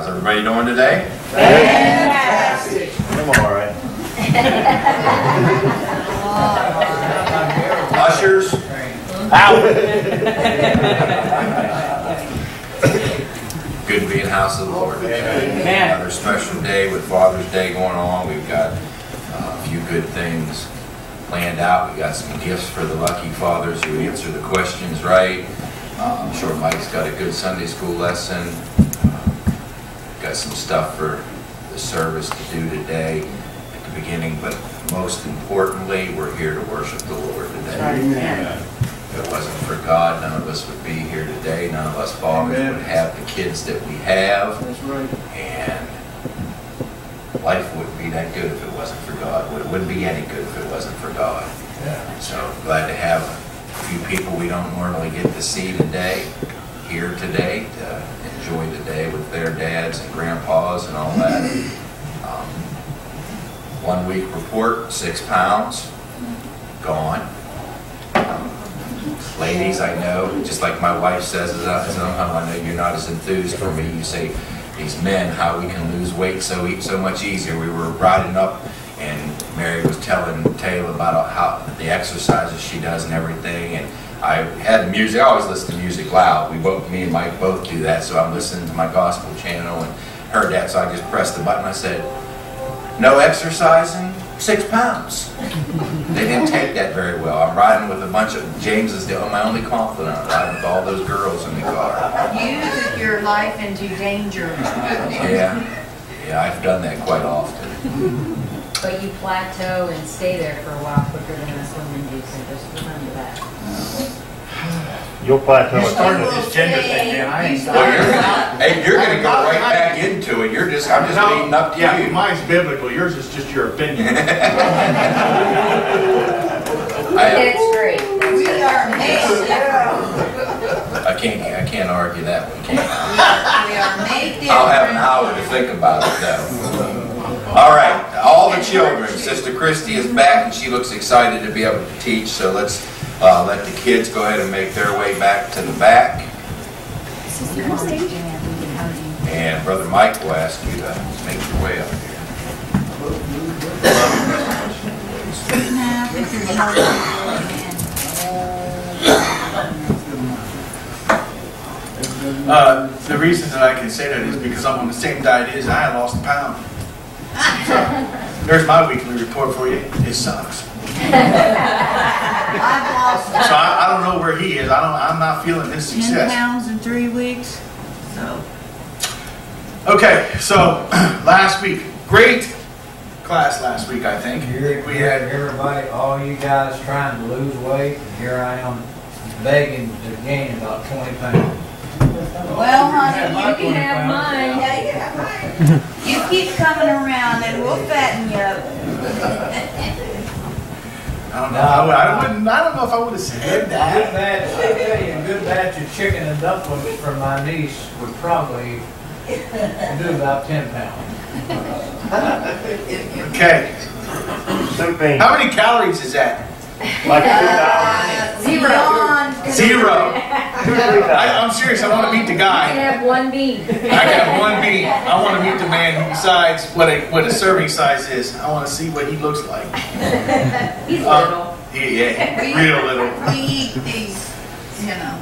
How's everybody doing today? Fantastic. I'm all right. Ushers? Out. Good to be in the house of the Lord. Amen. Another special day with Father's Day going on. We've got a few good things planned out. We've got some gifts for the lucky fathers who answer the questions right. I'm sure Mike's got a good Sunday school lesson. Got some stuff for the service to do today at the beginning, but most importantly, we're here to worship the Lord today. Amen. If it wasn't for God, none of us would be here today. None of us fathers would have the kids that we have. That's right. And life wouldn't be that good if it wasn't for God. It wouldn't be any good if it wasn't for God. Yeah. So glad to have a few people we don't normally get to see today, here today, to enjoy the day with their dads and grandpas and all that. 1 week report, 6 pounds, gone. Ladies, I know, just like my wife says, I know you're not as enthused for me. You say, these men, how we can lose weight so much easier. We were riding up, and Mary was telling Taylor about how the exercises she does and everything. And I had the music. I always listen to music loud. Me and Mike both do that. So I'm listening to my gospel channel and heard that. So I just pressed the button. I said, no exercising, 6 pounds. They didn't take that very well. I'm riding with a bunch of, James is my only confidant. I'm riding with all those girls in the car. You put your life into danger. Yeah, I've done that quite often. But you plateau and stay there for a while quicker than us women do, so just remember that. You'll plateau. You started this gender thing, man. I ain't You're going to go right back into it. I'm just leading up to yeah, you. mine's biblical. Yours is just your opinion. It's great. We are made different. I can't argue that one, can We are made different. I'll have an hour to think about it, though. All right, all the children. Sister Christy is back, and she looks excited to be able to teach, so let's let the kids go ahead and make their way back to the back. And Brother Mike will ask you to make your way up here. The reason that I can say that is because I'm on the same diet as I lost a pound. So, there's my weekly report for you. It sucks. I've lost So I don't know where he is. I'm not feeling his 10 success. pounds in 3 weeks. So Okay, so last week, great class last week, I think. We had everybody, all you guys trying to lose weight, and here I am begging to gain about 20 pounds. well, honey, You can have mine. yeah, you have mine. You keep coming around, and we'll fatten you up. I don't know. I don't know if I would have said that. I tell you, a good batch of chicken and dumplings from my niece would probably do about 10 pounds. Okay. Something How many calories is that? like 2,000. Zero. 2,000. I'm serious. I want to meet the You guy. can have one bean. I got one bean. I want to meet the man who decides what a serving size is. I want to see what he looks like. He's little. Yeah, real little. We eat these, you know.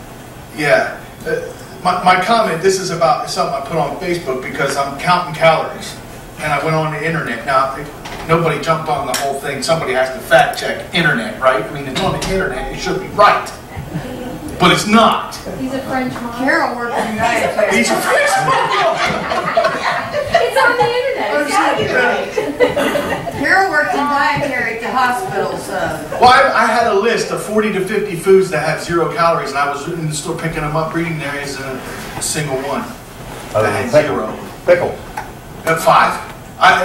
Yeah. My comment, this is about something I put on Facebook because I'm counting calories. And I went on the internet. Now, nobody jumped on the whole thing. Somebody has to fact check internet, right? I mean, it's on the internet. It should be right. But it's not. He's a French mom. Carol worked in dietary. He's a French It's on the internet. It's gotta be right. Carol worked in dietary at the hospital, so. Well, I had a list of 40 to 50 foods that have 0 calories, and I was in the store picking them up, reading there isn't a single one that had 0. Pickle. At 5.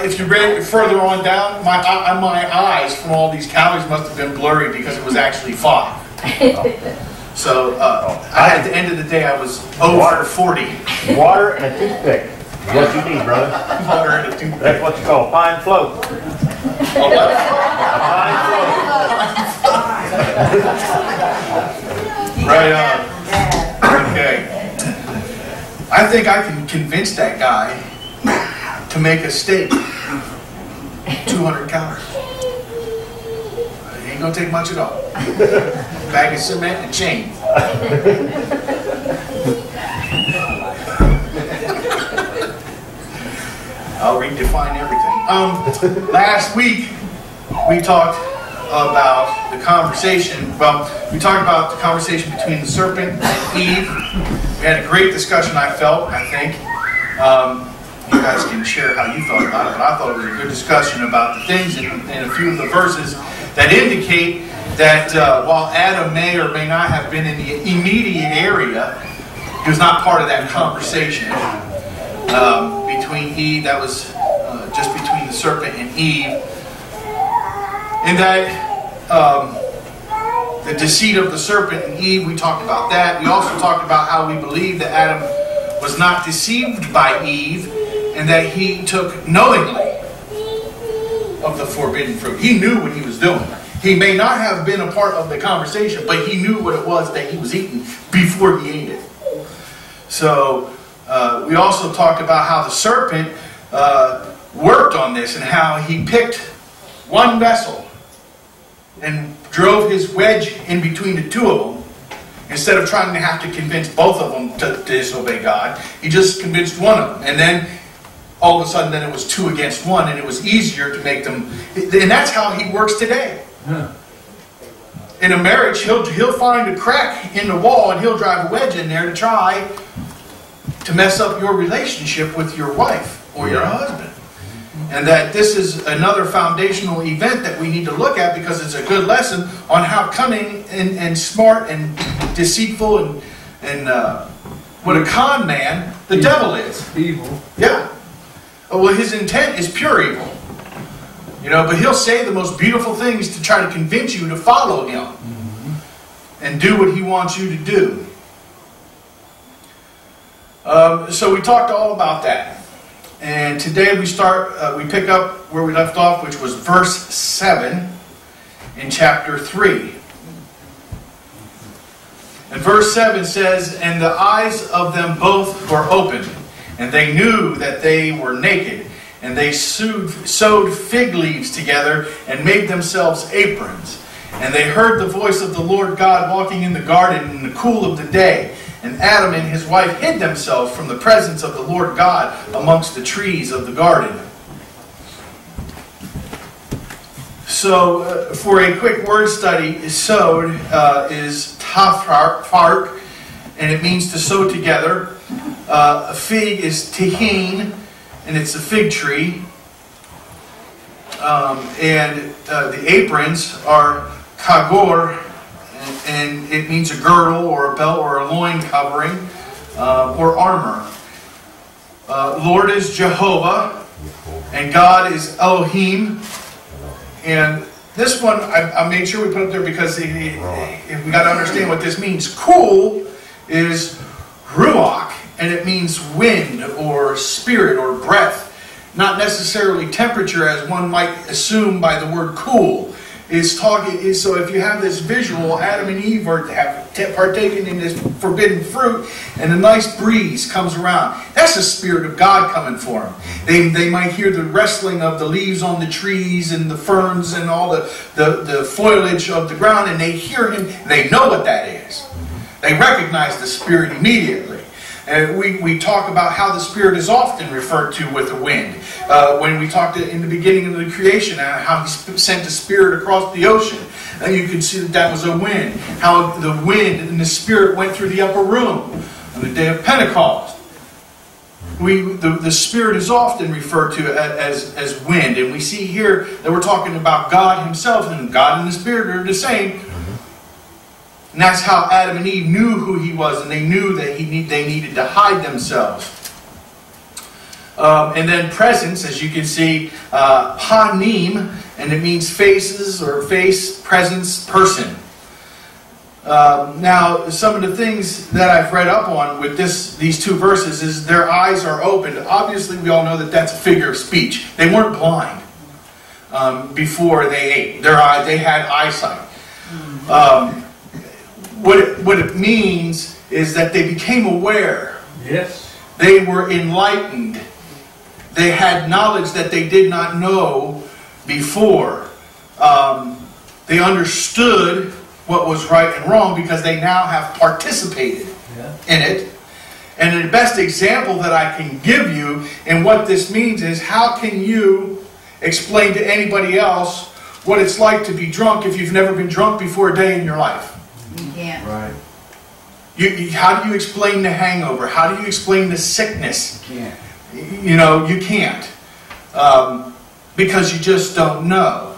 If you read further on down, my eyes from all these calories must have been blurry because it was actually 5. So at the end of the day, I was over 40. Water and a toothpick. What you need, brother. Water and a toothpick. That's what you call a fine float. Oh, what? A fine float. Right on. Okay. I think I can convince that guy to make a steak 200 calories. It ain't gonna take much at all. Bag of cement and chain. I'll redefine everything. Last week we talked about the conversation. Well, we talked about the conversation between the serpent and Eve. We had a great discussion, I felt, I think. You guys can share how you felt about it, but I thought it was a good discussion about the things in a few of the verses that indicate that while Adam may or may not have been in the immediate area, he was not part of that conversation between Eve. That was just between the serpent and Eve. And that the deceit of the serpent and Eve, we talked about that. We also talked about how we believe that Adam was not deceived by Eve and that he took knowingly of the forbidden fruit. He knew what he was doing. He may not have been a part of the conversation, but he knew what it was that he was eating before he ate it. So we also talked about how the serpent worked on this and how he picked one vessel and drove his wedge in between the two of them. Instead of trying to have to convince both of them to disobey God, he just convinced one of them. And then all of a sudden then it was 2 against 1, and it was easier to make them. And that's how he works today. In a marriage, he'll find a crack in the wall and he'll drive a wedge in there to try to mess up your relationship with your wife or your husband. And that this is another foundational event that we need to look at, because it's a good lesson on how cunning and smart and deceitful and what a con man the devil is. Evil. Yeah. Well, his intent is pure evil. You know, but he'll say the most beautiful things to try to convince you to follow him and do what he wants you to do. So we talked all about that. And today we pick up where we left off, which was verse 7 in chapter 3. And verse 7 says, "And the eyes of them both were opened, and they knew that they were naked. And they sewed fig leaves together and made themselves aprons. And they heard the voice of the Lord God walking in the garden in the cool of the day. And Adam and his wife hid themselves from the presence of the Lord God amongst the trees of the garden." So, for a quick word study, sewed is tafart, and it means to sew together. A fig is tahin, and it's a fig tree. The aprons are kagor, and it means a girdle or a belt or a loin covering or armor. Lord is Jehovah, and God is Elohim. And this one I made sure we put up there because we got to understand what this means. Cool is ruach, and it means wind or spirit or breath. Not necessarily temperature, as one might assume by the word cool. So if you have this visual, Adam and Eve have partaken in this forbidden fruit, and a nice breeze comes around. That's the Spirit of God coming for them. They might hear the rustling of the leaves on the trees and the ferns and all the foliage of the ground, and they hear Him. They know what that is. They recognize the Spirit immediately. And we talk about how the Spirit is often referred to with the wind. When we talked in the beginning of the creation, how He sent the Spirit across the ocean. And you can see that was a wind. How the wind and the Spirit went through the upper room on the day of Pentecost. The Spirit is often referred to as wind. And we see here that we're talking about God Himself, and God and the Spirit are the same. And that's how Adam and Eve knew who He was, and they knew that they needed to hide themselves. And then presence, as you can see, panim, and it means faces or face, presence, person. Now, some of the things that I've read up on with these two verses is their eyes are opened. Obviously, we all know that that's a figure of speech. They weren't blind before they ate. They had eyesight. What it means is that they became aware. Yes. They were enlightened. They had knowledge that they did not know before. They understood what was right and wrong because they now have participated in it. And the best example that I can give you in what this means is, how can you explain to anybody else what it's like to be drunk if you've never been drunk before a day in your life? You can't. Right. How do you explain the hangover? How do you explain the sickness? You can't. You know, you can't. Because you just don't know.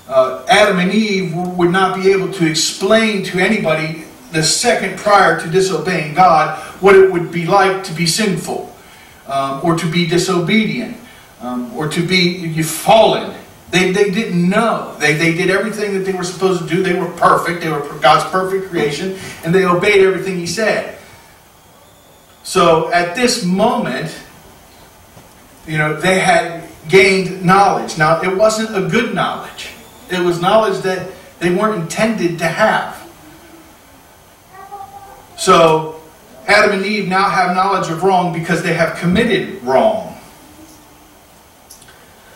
Adam and Eve would not be able to explain to anybody the second prior to disobeying God what it would be like to be sinful, or to be disobedient, or to be fallen. They didn't know. They did everything that they were supposed to do. They were perfect. They were God's perfect creation, and they obeyed everything He said. So at this moment, you know, they had gained knowledge. Now, it wasn't a good knowledge. It was knowledge that they weren't intended to have. So Adam and Eve now have knowledge of wrong because they have committed wrong.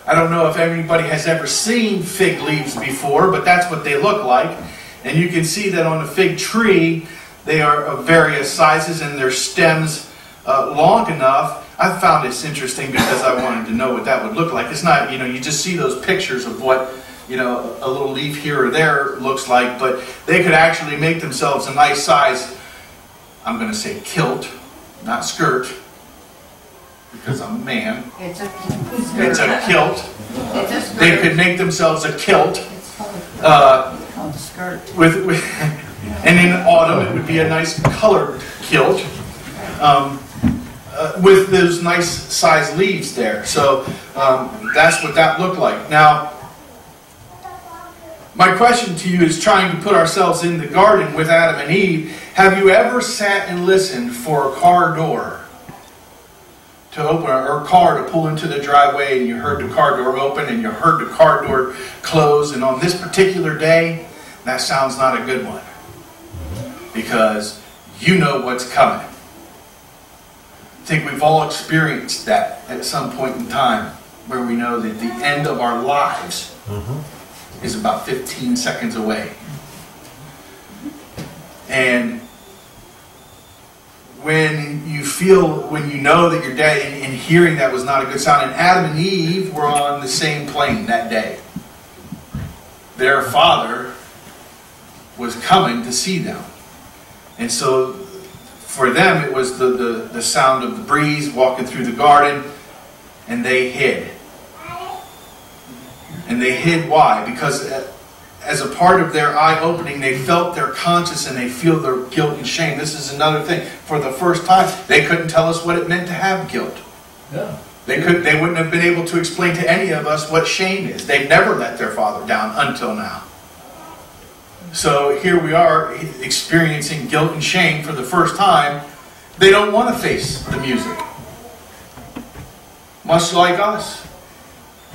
I don't know if anybody has ever seen fig leaves before, but that's what they look like. And you can see that on a fig tree, they are of various sizes and their stems long enough. I found this interesting because I wanted to know what that would look like. It's not, you know, you just see those pictures of what, you know, a little leaf here or there looks like, but they could actually make themselves a nice size, I'm going to say kilt, not skirt, because I'm a man. It's a It's a kilt. It's a skirt. They could make themselves a kilt. It's called a skirt. And in autumn it would be a nice colored kilt with those nice size leaves there. So that's what that looked like. Now, my question to you is trying to put ourselves in the garden with Adam and Eve. Have you ever sat and listened for a car door to open, or a car to pull into the driveway, and you heard the car door open and you heard the car door close, and on this particular day, that sounds not a good one, because you know what's coming. I think we've all experienced that at some point in time, where we know that the end of our lives is about 15 seconds away. And when you know that you're dead, and hearing that was not a good sound, and Adam and Eve were on the same plane that day. Their father was coming to see them. And so for them it was the sound of the breeze walking through the garden, and they hid. And they hid why? Because as a part of their eye-opening, they felt their conscience and they feel their guilt and shame. This is another thing. For the first time, they couldn't tell us what it meant to have guilt. Yeah. They wouldn't have been able to explain to any of us what shame is. They've never let their father down until now. So here we are experiencing guilt and shame for the first time. They don't want to face the music. Much like us.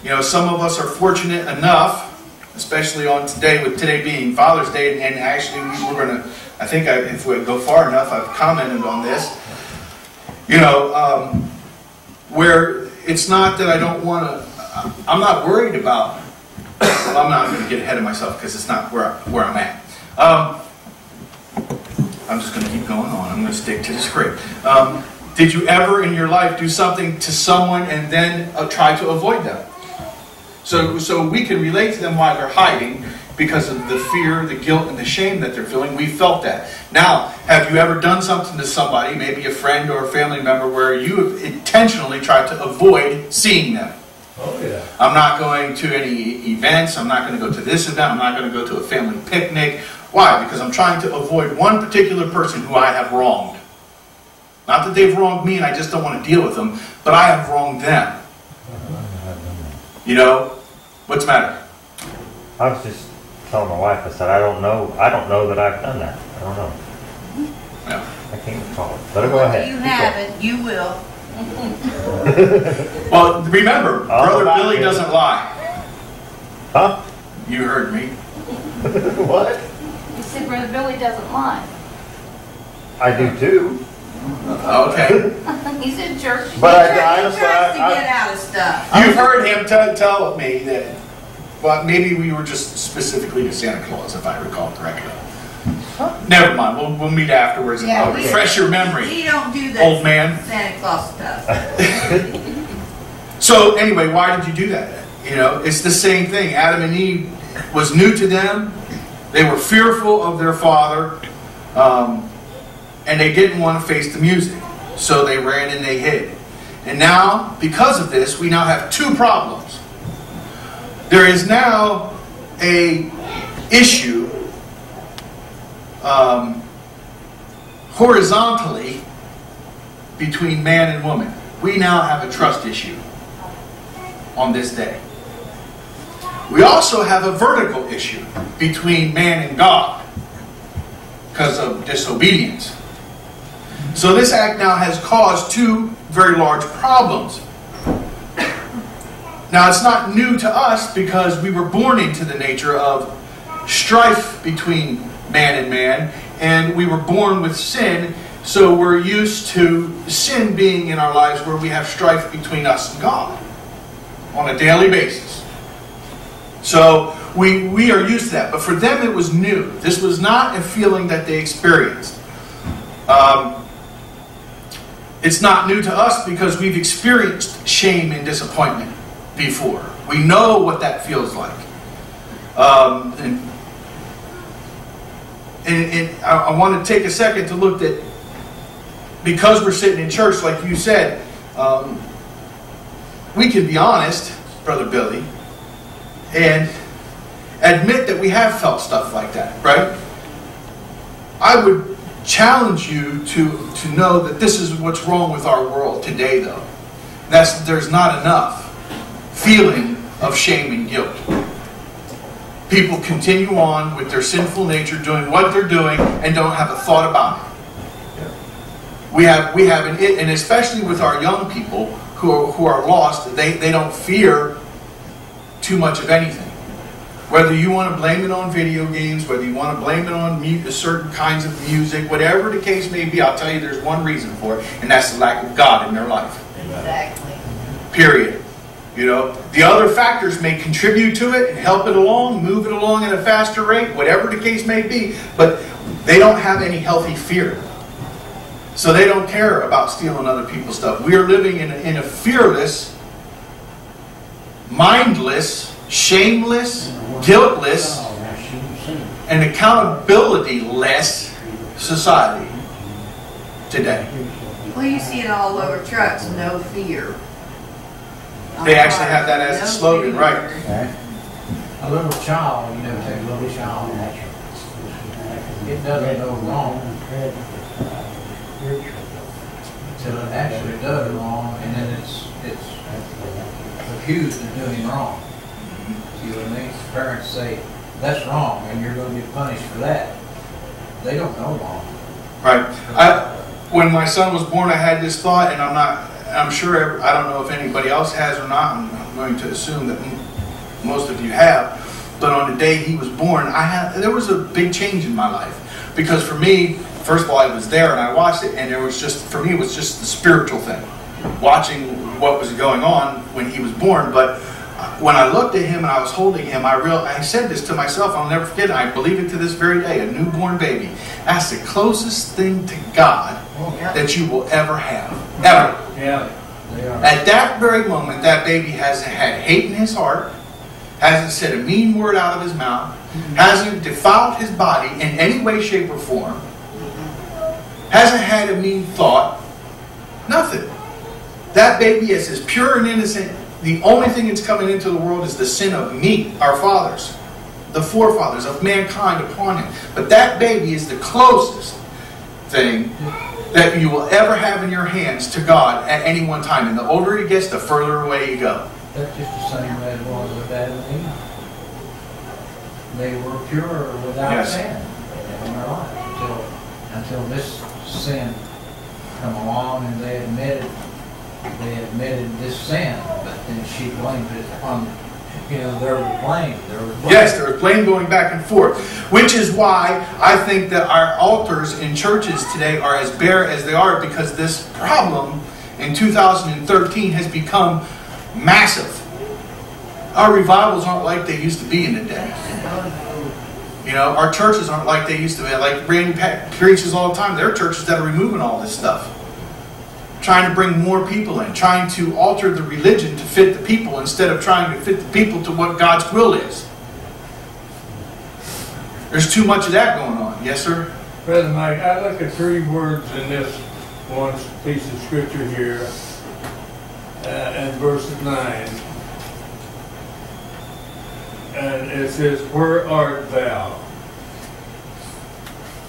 You know, some of us are fortunate enough, especially on today, with today being Father's Day, and actually we're going to, I think if we go far enough, I've commented on this, you know, where it's not that I don't want to, I'm not worried about, well, I'm not going to get ahead of myself because it's not where I'm at. I'm just going to keep going on. I'm going to stick to the script. Did you ever in your life do something to someone and then try to avoid them? So we can relate to them while they're hiding because of the fear, the guilt, and the shame that they're feeling. We felt that. Now, have you ever done something to somebody, maybe a friend or a family member, where you have intentionally tried to avoid seeing them? Oh, yeah. I'm not going to any events. I'm not going to go to this event. I'm not going to go to a family picnic. Why? Because I'm trying to avoid one particular person who I have wronged. Not that they've wronged me and I just don't want to deal with them, but I have wronged them. You know? What's the matter? I was just telling my wife, I said, I don't know that I've done that. I don't know. No. I can't recall it. But go ahead. You haven't, you will. Well, remember, Brother Billy doesn't lie. Huh? You heard me. What? You said Brother Billy doesn't lie. I do too. Okay. He's in church. But He I tries to get out of stuff. You've heard him tell me that, well, maybe we were just specifically to Santa Claus, if I recall correctly. Never mind, we'll meet afterwards and I'll refresh your memory, He don't do that old man. Santa Claus stuff. So anyway, why did you do that? You know, it's the same thing. Adam and Eve was new to them. They were fearful of their father, and they didn't want to face the music. So they ran and they hid. And now, because of this, we now have two problems. There is now a issue horizontally between man and woman. We now have a trust issue on this day. We also have a vertical issue between man and God because of disobedience. So this act now has caused two very large problems. Now it's not new to us because we were born into the nature of strife between man, and we were born with sin, so we're used to sin being in our lives where we have strife between us and God on a daily basis. So we are used to that. But for them it was new. This was not a feeling that they experienced. It's not new to us because we've experienced shame and disappointment before. We know what that feels like. And I want to take a second to look at, because we're sitting in church, like you said, we can be honest, Brother Billy, and admit that we have felt stuff like that, right? I would challenge you to know that this is what's wrong with our world today, though. There's not enough feeling of shame and guilt. People continue on with their sinful nature, doing what they're doing, and don't have a thought about it. We have and especially with our young people who are lost, they don't fear too much of anything. Whether you want to blame it on video games, whether you want to blame it on certain kinds of music, whatever the case may be, I'll tell you there's one reason for it, and that's the lack of God in their life. Exactly. Period. You know, the other factors may contribute to it and help it along, move it along at a faster rate, whatever the case may be, but they don't have any healthy fear. So they don't care about stealing other people's stuff. We are living in a fearless, mindless, shameless, guiltless, and accountability-less society today. Well, you see it all over trucks, no fear. They actually have that as a slogan, right? A little child, you know, take a little child, it doesn't go wrong until it actually does wrong, and then it's accused of doing wrong. See what I mean? Parents say, that's wrong, and you're going to get punished for that. They don't know wrong. Right. When my son was born, I had this thought, and I'm sure, I don't know if anybody else has or not. I'm going to assume that most of you have. But on the day he was born, there was a big change in my life. Because for me, first of all, I was there and I watched it, and for me, it was just the spiritual thing. Watching what was going on when he was born. But when I looked at him and I was holding him, I said this to myself, I'll never forget it, I believe it to this very day, a newborn baby. That's the closest thing to God that you will ever have. Ever. Yeah. At that very moment, that baby hasn't had hate in his heart, hasn't said a mean word out of his mouth, hasn't defiled his body in any way, shape, or form, hasn't had a mean thought, nothing. That baby is as pure and innocent. The only thing that's coming into the world is the sin of me, our fathers, the forefathers of mankind upon him. But that baby is the closest thing that you will ever have in your hands to God at any one time. And the older he gets, the further away you go. That's just the same way it was with Adam and Eve. They were pure without sin in their life until this sin come along and they admitted this sin, but then she blamed it on You know, there was blame. Yes, there was blame going back and forth, which is why I think that our altars in churches today are as bare as they are, because this problem in 2013 has become massive. Our revivals aren't like they used to be in the day. You know, our churches aren't like they used to be. Like Randy preaches all the time. There are churches that are removing all this stuff, trying to bring more people in, trying to alter the religion to fit the people instead of trying to fit the people to what God's will is. There's too much of that going on. Yes, sir? Brother Mike, I look at 3 words in this one piece of scripture here, in verse 9. And it says, "Where art thou?"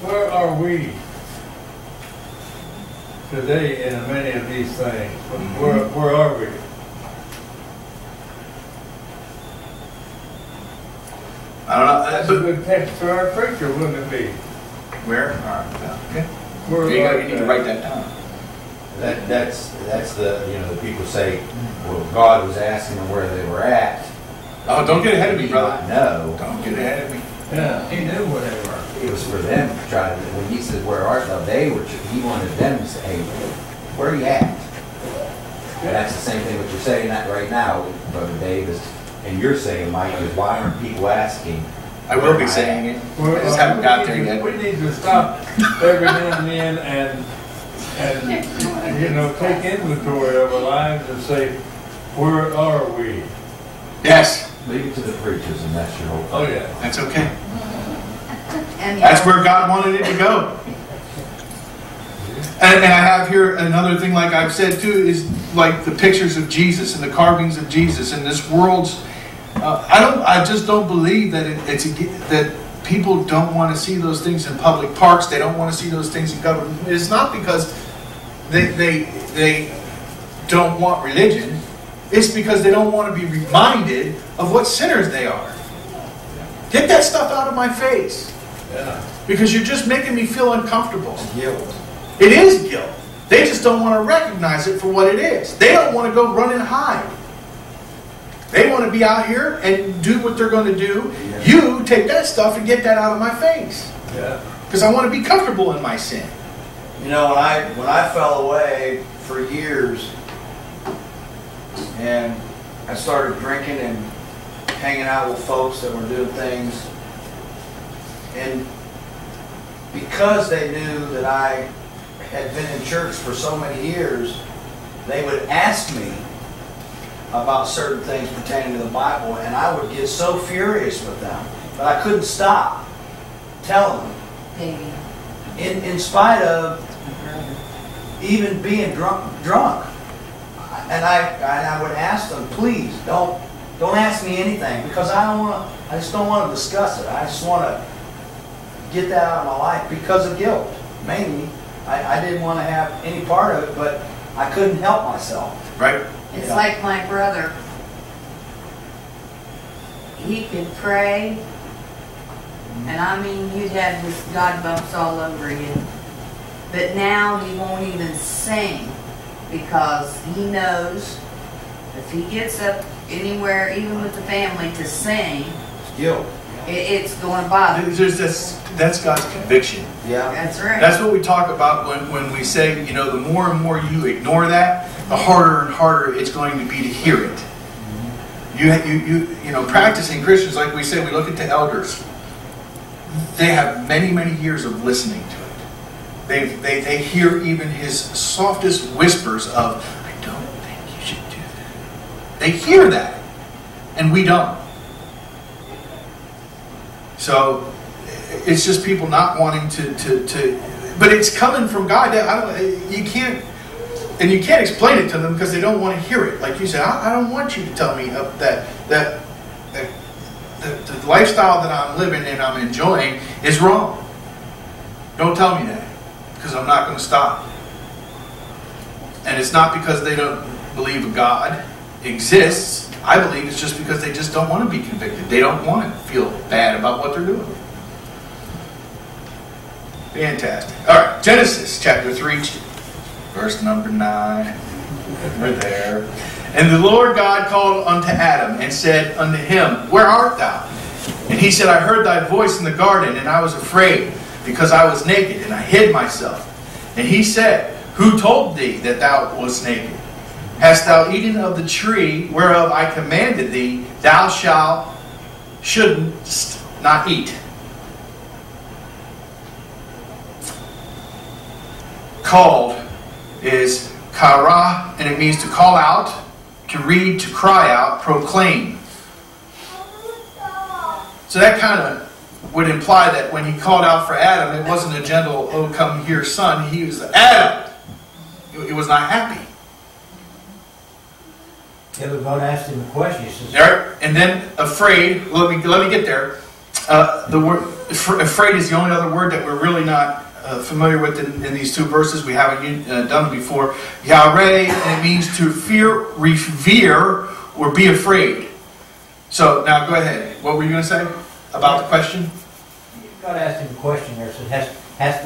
Where are we today in many of these things? Where are we? I don't know. That's a good text for our preacher, wouldn't it be? Where? All right. Okay. Where There you go. art You need to thou? write that down. That's the, you know, the people say, well, God was asking them where they were at. Oh, don't get ahead of me, brother. No. Don't get ahead of me. Yeah. He knew where they were. It was for them to try to, when he said, where art thou? He wanted them to say, hey, where are you at? And that's the same thing what you're saying that right now, Brother Davis. And you're saying, Mike, is why aren't people asking? I will be saying it. I just haven't got there yet. We need to stop every now and then and you know, take inventory of our lives and say, where are we? Yes, Leave it to the preachers, and that's your whole thing. Oh yeah. that's okay. And That's where God wanted it to go. And I have here another thing, like I've said too, is like the pictures of Jesus and the carvings of Jesus and this world's. I just don't believe that that people don't want to see those things in public parks. They don't want to see those things in government. It's not because they don't want religion. It's because they don't want to be reminded of what sinners they are. Get that stuff out of my face. Yeah. Because you're just making me feel uncomfortable. Guilt. It is guilt. They just don't want to recognize it for what it is. They don't want to go run and hide. They want to be out here and do what they're going to do. Yeah. You take that stuff and get that out of my face. Yeah. Because I want to be comfortable in my sin. You know, when I fell away for years and I started drinking and hanging out with folks that were doing things, and because they knew that I had been in church for so many years, they would ask me about certain things pertaining to the Bible, and I would get so furious with them, but I couldn't stop telling them. Baby. In spite of even being drunk, and I would ask them, please don't ask me anything, because I just don't want to discuss it. I just want to get that out of my life because of guilt, mainly. I didn't want to have any part of it, but I couldn't help myself. Right? It's Yeah. like my brother. He could pray, and I mean, you'd have his God bumps all over you. But now he won't even sing because he knows if he gets up anywhere, even with the family, to sing, It's guilt. it's going to bother him. That's God's conviction. Yeah. That's right. That's what we talk about when we say, you know, the more and more you ignore that, the harder and harder it's going to be to hear it. You know, practicing Christians, like we say, we look at the elders. They have many, many years of listening to it. They hear even his softest whispers of, I don't think you should do that. They hear that, and we don't. So it's just people not wanting to but it's coming from God. You can't explain it to them because they don't want to hear it. Like you said, I don't want you to tell me that the lifestyle that I'm living and I'm enjoying is wrong. Don't tell me that, because I'm not going to stop. And it's not because they don't believe a God exists. I believe it's just because they just don't want to be convicted. They don't want to feel bad about what they're doing. Fantastic. All right, Genesis chapter 3, verse number 9. We're there. And the Lord God called unto Adam and said unto him, Where art thou? And he said, I heard thy voice in the garden, and I was afraid, because I was naked, and I hid myself. And he said, Who told thee that thou wast naked? Hast thou eaten of the tree whereof I commanded thee, thou shouldst not eat? Called is kara, and it means to call out, to read, to cry out, proclaim. So that kind of would imply that when he called out for Adam, it wasn't a gentle, oh come here son, he was Adam. He was not happy. Yeah, but God asked him a question. He says, There, and then afraid, let me get there. The word afraid is the only other word that we're really not familiar with in these two verses. We haven't done it before. Yareh, and it means to fear, revere, or be afraid. So now go ahead. What were you going to say about the question? God asked him a question there. Said, hast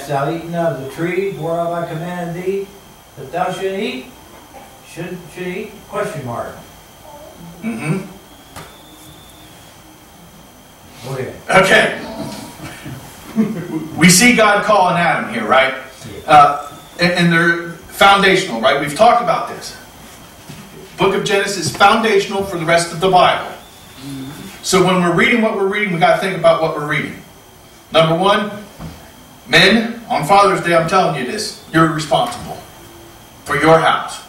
thou eaten of the tree whereof I commanded thee that thou shouldst eat? Should eat? Question mark. Mm-hmm. Go ahead. Okay. We see God calling Adam here, right? And they're foundational, right? We've talked about this. Book of Genesis is foundational for the rest of the Bible. So when we're reading what we're reading, we've got to think about what we're reading. Number one, men, on Father's Day, I'm telling you this, you're responsible for your house.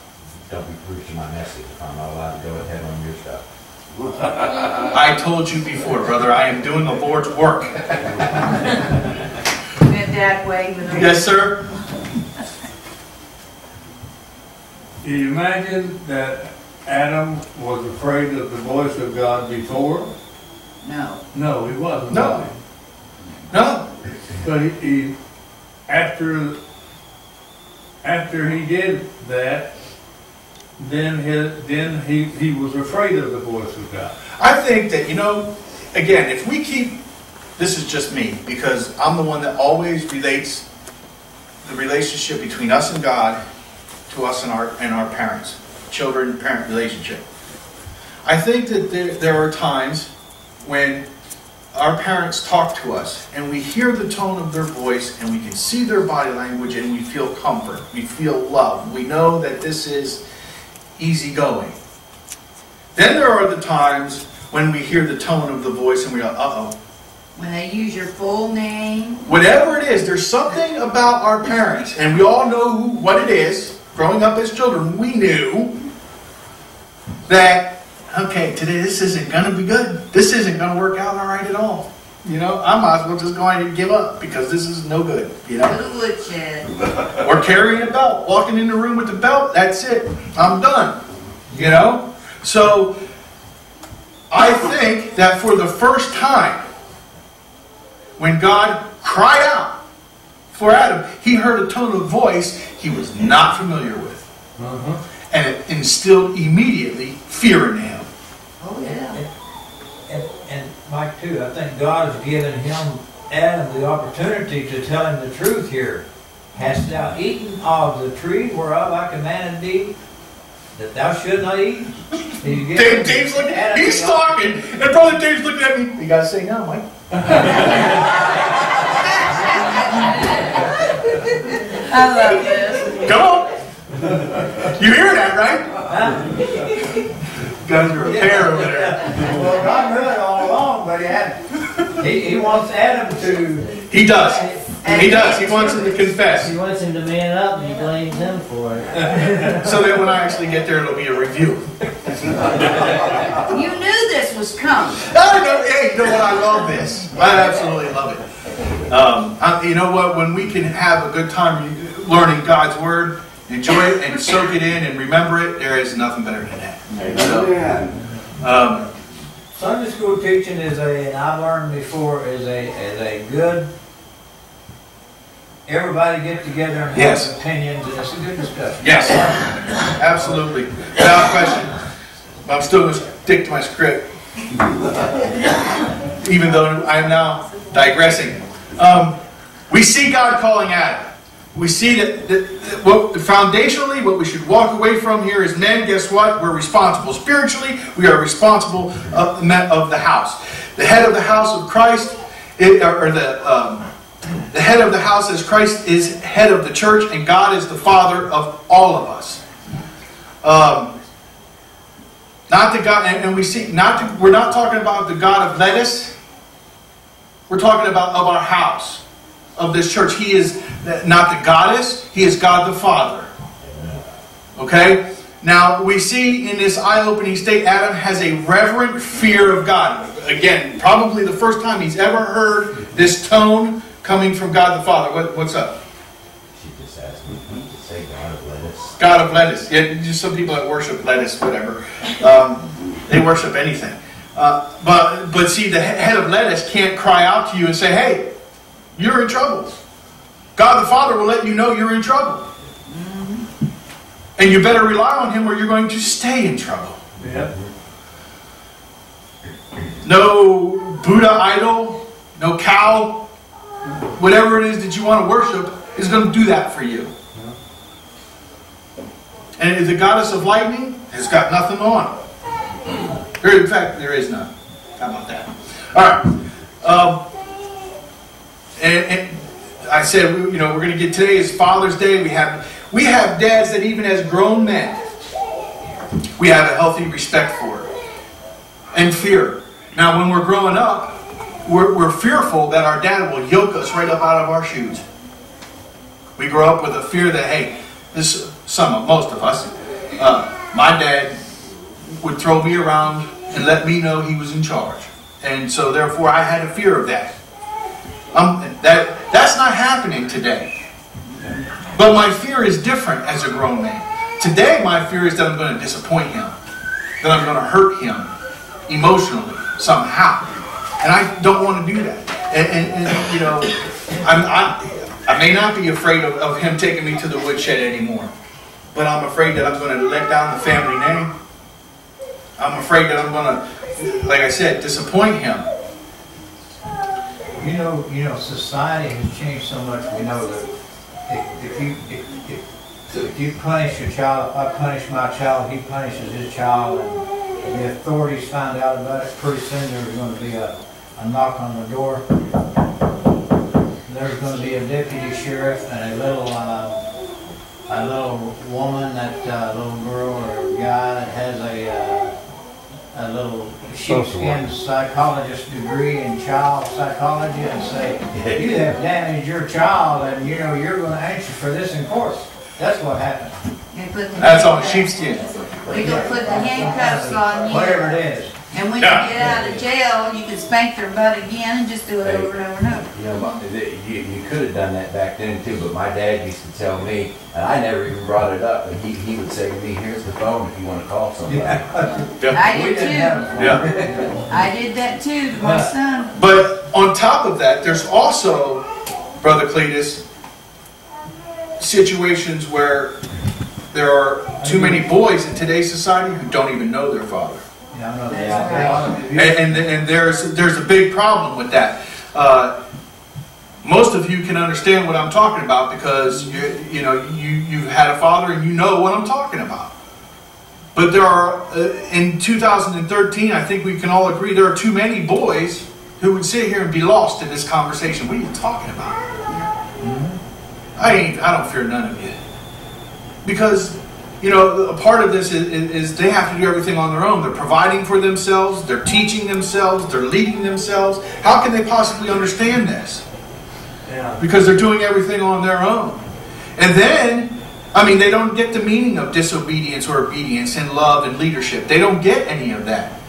Don't be preaching my message if I'm not allowed to go ahead on your stuff. I told you before, brother, I am doing the Lord's work. Did Dad wave? Yes, sir? Do you imagine that Adam was afraid of the voice of God before? No. No, he wasn't. No. was he? No. But he after he did that, then he was afraid of the voice of God. I think that, again, if we keep, this is just me, because I'm the one that always relates the relationship between us and God to us and our parents, children-parent relationship. I think that there are times when our parents talk to us and we hear the tone of their voice and we can see their body language and we feel comfort, we feel love, we know that this is easygoing. Then there are the times when we hear the tone of the voice and we go, uh-oh. When they use your full name. Whatever it is, there's something about our parents, and we all know what it is. Growing up as children, we knew that, okay, today this isn't going to be good. This isn't going to work out all right at all. I might as well just go ahead and give up because this is no good. To the woodshed. Or carrying a belt, walking in the room with the belt, that's it. I'm done. So I think that for the first time, when God cried out for Adam, he heard a tone of voice he was not familiar with. And it instilled immediately fear in him. Oh, yeah. And Mike, too, I think God has given Adam the opportunity to tell him the truth here. Hast thou eaten of the tree whereof I commanded thee that thou should not eat? Dave's looking, he's talking, and Brother Dave's looking at me. You gotta say no, Mike. I love this. Come on. You hear that, right? You guys are a pair over there. Well, God knew it all along, but he wants Adam to... He does. He does. He wants him to confess. He wants him to man up and he blames him for it. So that when I actually get there, it'll be a review. You knew this was coming. I know. Hey, you know what? I love this. I absolutely love it. You know what? When we can have a good time learning God's Word, enjoy it and soak it in and remember it, there is nothing better than that. Amen. Sunday school teaching and I've learned before, is a good, everybody get together and have opinions, and it's a good discussion. Yes, absolutely. Without question. I'm still going to stick to my script. Even though I am now digressing. We see God calling Adam. we see that foundationally, what we should walk away from here is men, guess what? We're responsible. Spiritually, we are responsible of the house. The head of the house of Christ, the head of the house as Christ is head of the church, and God is the Father of all of us. Not the God, and we see, we're not talking about the God of lettuce. We're talking about of our house, of this church. He is not the goddess, He is God the Father. Okay? Now, we see in this eye-opening state, Adam has a reverent fear of God. Again, probably the first time he's ever heard this tone coming from God the Father. What's up? She just asked me to say God of lettuce. God of lettuce. Yeah, just some people that worship lettuce, whatever. They worship anything. But see, the head of lettuce can't cry out to you and say, hey, you're in trouble. God the Father will let you know you're in trouble. And you better rely on Him or you're going to stay in trouble. Yeah. No Buddha idol, no cow, whatever it is that you want to worship is going to do that for you. And the goddess of lightning has got nothing on. In fact, there is none. How about that? All right. And I said, we're going to get today is Father's Day. We have dads that even as grown men, we have a healthy respect for and fear. Now, when we're growing up, we're fearful that our dad will yoke us right up out of our shoes. We grow up with a fear that, hey, most of us, my dad would throw me around and let me know he was in charge. And so, therefore, I had a fear of that. That's not happening today. But my fear is different as a grown man. Today, my fear is that I'm going to disappoint him. That I'm going to hurt him emotionally, somehow. And I don't want to do that. And you know, I may not be afraid of him taking me to the woodshed anymore. But I'm afraid that I'm going to let down the family name. I'm afraid that I'm going to, like I said, disappoint him. You know, society has changed so much. We know that if you punish your child, if I punish my child, he punishes his child, and the authorities find out about it, pretty soon there's going to be a knock on the door. There's going to be a deputy sheriff and a little woman, that little girl or guy that has a little sheepskin psychologist degree in child psychology, and say, you have damaged your child, and you know you're going to answer for this in court. That's what happened. That's on sheepskin. We're going to put the handcuffs on you. Whatever it is. And when you get out of jail, you can spank their butt again and just do it over and over and over. You know, you could have done that back then too, but my dad used to tell me, and I never even brought it up, and he would say to me, here's the phone if you want to call somebody. I did too. Yeah. I did that too to my son. But on top of that, there's also, Brother Cletus, situations where there are too many boys in today's society who don't even know their father. And there's a big problem with that. Most of you can understand what I'm talking about because you've had a father and you know what I'm talking about. But there are in 2013, I think we can all agree there are too many boys who would sit here and be lost in this conversation. What are you talking about? I don't fear none of you, because a part of this is they have to do everything on their own. They're providing for themselves, they're teaching themselves, they're leading themselves. How can they possibly understand this? Yeah. Because they're doing everything on their own. And then, they don't get the meaning of disobedience or obedience and love and leadership. They don't get any of that.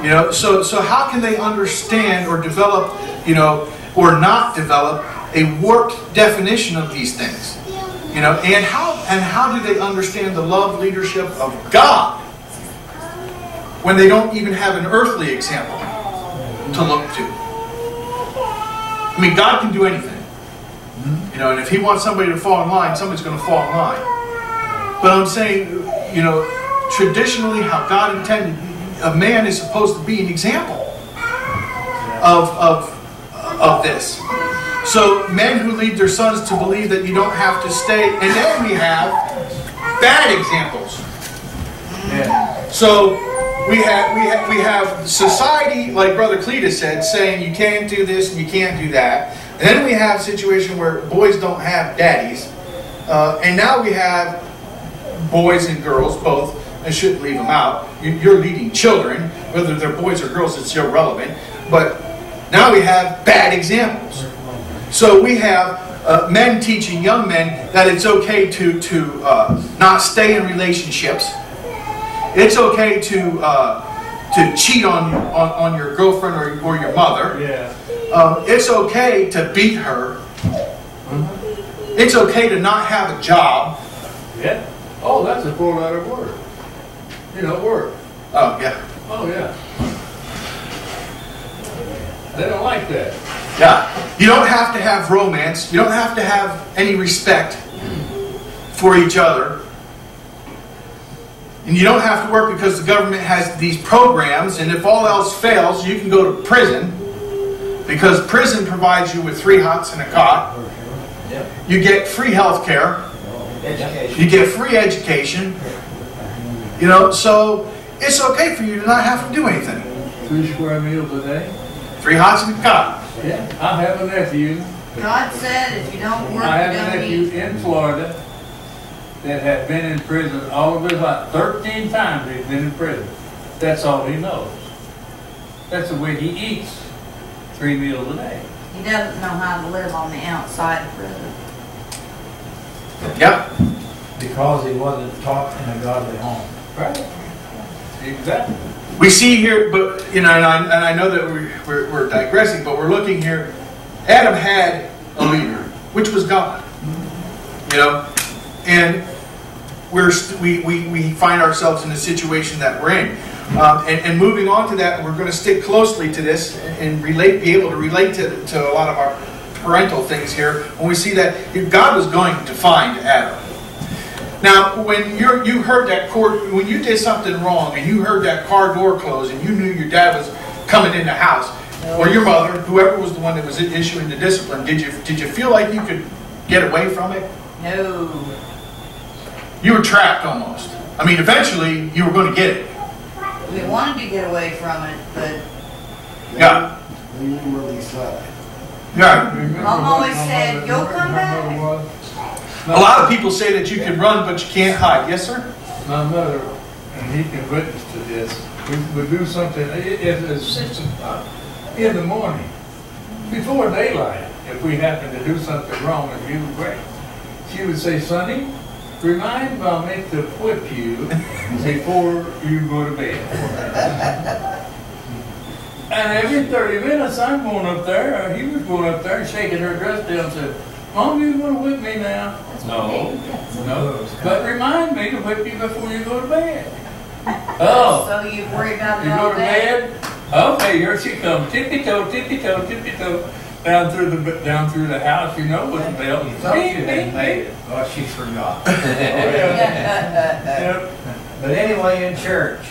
No. So how can they understand or develop, or not develop a warped definition of these things? And how do they understand the love leadership of God when they don't even have an earthly example to look to? God can do anything. And if He wants somebody to fall in line, somebody's going to fall in line. But I'm saying, traditionally how God intended, a man is supposed to be an example of this. So men who lead their sons to believe that you don't have to stay. And then we have bad examples. Yeah. So we have society, like Brother Cletus said, saying you can't do this and you can't do that. And then we have a situation where boys don't have daddies. And now we have boys and girls, both. I shouldn't leave them out. You're leading children, whether they're boys or girls, it's irrelevant. But now we have bad examples. So we have men teaching young men that it's okay to not stay in relationships. It's okay to cheat on your girlfriend or your mother. Yeah. It's okay to beat her. It's okay to not have a job. Yeah. Oh, that's a 4-letter word. You know, word. Oh, yeah. Oh, yeah. They don't like that. Yeah. You don't have to have romance. You don't have to have any respect for each other. And you don't have to work because the government has these programs, and if all else fails, you can go to prison because prison provides you with 3 hots and a cot. You get free health care. Education. You get free education. You know, so it's okay for you to not have to do anything. 3 square meals a day. 3 hots and a cot. Yeah. I have a nephew. God said if you don't work, I you have a don't nephew eat. in Florida that had been in prison all of his life. 13 times he's been in prison. That's all he knows. That's the way he eats. 3 meals a day. He doesn't know how to live on the outside of prison. Yep. Because he wasn't taught in a godly home. Right. Exactly. We see here, but you know, and I know that we're digressing, but we're looking here. Adam had a leader, which was God. You know, and we find ourselves in the situation that we're in. And moving on to that, we're going to stick closely to this and be able to relate to a lot of our parental things here. When we see that God was going to find Adam. Now, when you heard that when you did something wrong and you heard that car door close and you knew your dad was coming in the house, or your mother, whoever was the one that was issuing the discipline, did you feel like you could get away from it? No. You were trapped almost. I mean, eventually you were going to get it. We wanted to get away from it, but Yeah. Yeah. Mom always said, "You'll come back." A lot of people say that you can run, but you can't hide. Yes, sir? My mother, and he can witness to this, we would do something at 6 o'clock in the morning, before daylight, if we happened to do something wrong and you were great. She would say, "Sonny, remind Mommy to whip you before you go to bed." And every 30 minutes I'm going up there, or he was going up there and shaking her dress down and said, "Mom, you going to whip me now?" No. But remind me to whip you before you go to bed. Oh. So you worry about it You all go to day? bed? Okay, here she comes. Tippy-toe, tippy-toe, tippy-toe. Down through the house, you know, with the bell. You thought you had made it. Oh, she forgot. Yep. But anyway, in church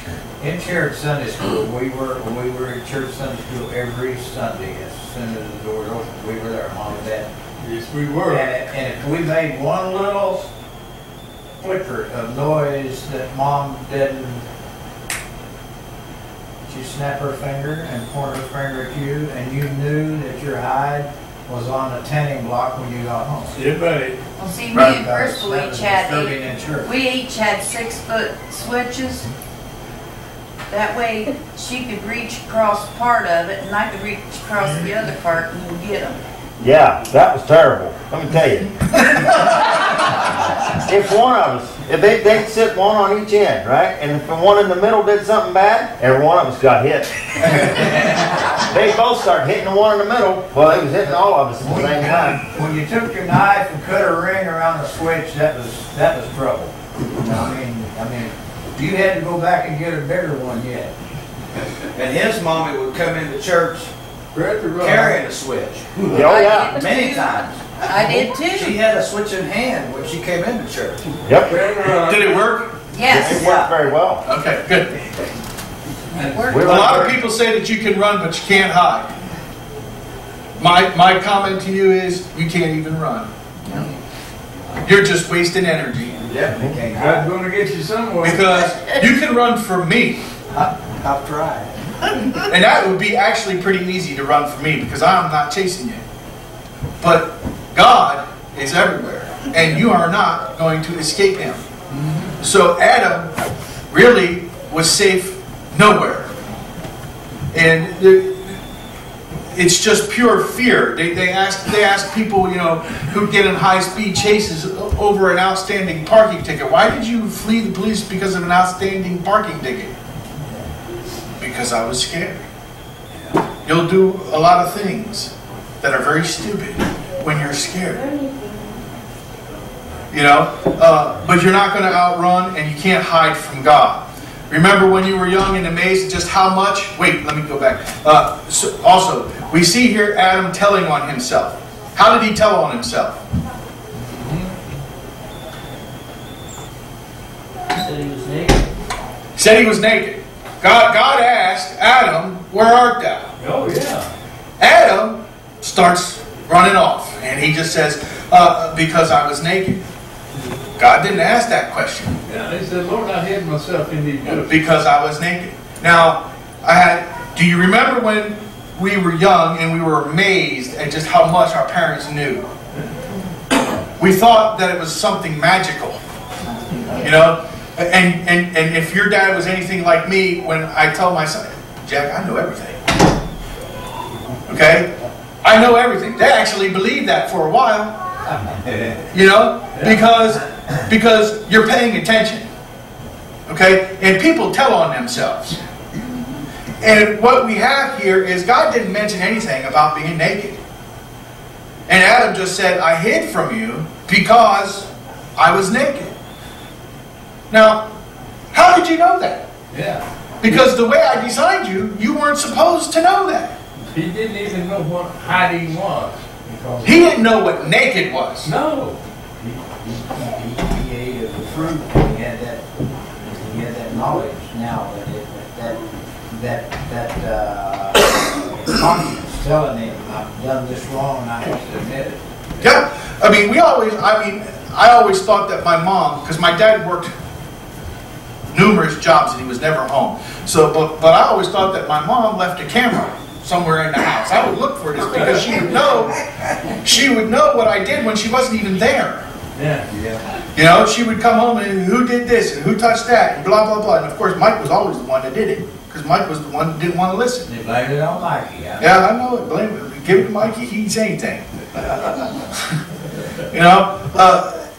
Sunday school, we were in church Sunday school every Sunday. As soon as the doors opened, we were there, Mom and Dad. Yes, we were. And if we made one little flicker of noise that Mom didn't, she'd snap her finger and point her finger at you, and you knew that your hide was on the tanning block when you got home. Yeah, buddy. Well, see, me Right. and Crystal That was each had disturbing in church. we each had 6-foot switches. That way she could reach across part of it and I could reach across the other part and get them. Yeah, that was terrible. Let me tell you. If one of us, if they'd sit one on each end, right? And if the one in the middle did something bad, every one of us got hit. They both started hitting the one in the middle. Well, they was hitting all of us at the same time. When you took your knife and cut a ring around the switch, that was trouble. I mean, you had to go back and get a bigger one yet. And his mommy would come into church Carrying carrying a switch. Oh, yeah. Many times. I did She too. had a switch in hand when she came into church. Yep. Did it work? Yes. It worked very well. Okay, good. It worked. We A were lot of very- people say that you can run, but you can't hide. My comment to you is, you can't even run. You're just wasting energy. God's gonna get you somewhere. Because you can run from me. I've tried. And that would be actually pretty easy to run from me because I'm not chasing you. But God is everywhere. And you are not going to escape Him. So Adam really was safe nowhere. And it's just pure fear. They ask people, who get in high-speed chases over an outstanding parking ticket. Why did you flee the police because of an outstanding parking ticket? Because I was scared. You'll do a lot of things that are very stupid when you're scared. But you're not going to outrun, and you can't hide from God. Remember when you were young and amazed at just how much? Wait, let me go back. Also, we see here Adam telling on himself. How did he tell on himself? Said he was naked. Said he was naked. God asked Adam, "Where art thou?" Oh, yeah. Adam starts running off, and he just says, "Because I was naked." God didn't ask that question. Yeah, he said, Lord, I hid myself in these bushes. Because I was naked. Now, do you remember when we were young and we were amazed at just how much our parents knew? We thought that it was something magical. And if your dad was anything like me, when I tell my son, Jack, I know everything. Okay? I know everything. They actually believed that for a while. Because you're paying attention. Okay? And people tell on themselves. And what we have here is God didn't mention anything about being naked. And Adam just said, I hid from you because I was naked. Now, how did you know that? Yeah. Because the way I designed you, you weren't supposed to know that. He didn't even know what hiding was. He didn't know what naked was. No. He ate of the fruit. He had that knowledge now that conscience telling him, I've done this wrong and I have to admit it. Yeah. I always thought that my mom, because my dad worked numerous jobs and he was never home. So, but I always thought that my mom left a camera somewhere in the house. I would look for this because she would know what I did when she wasn't even there. Yeah. She would come home and who did this and who touched that and blah, blah, blah. And of course, Mike was always the one that did it because Mike was the one that didn't want to listen. They blamed it on Mikey. Yeah, I know it. Give it to Mikey, he eats anything.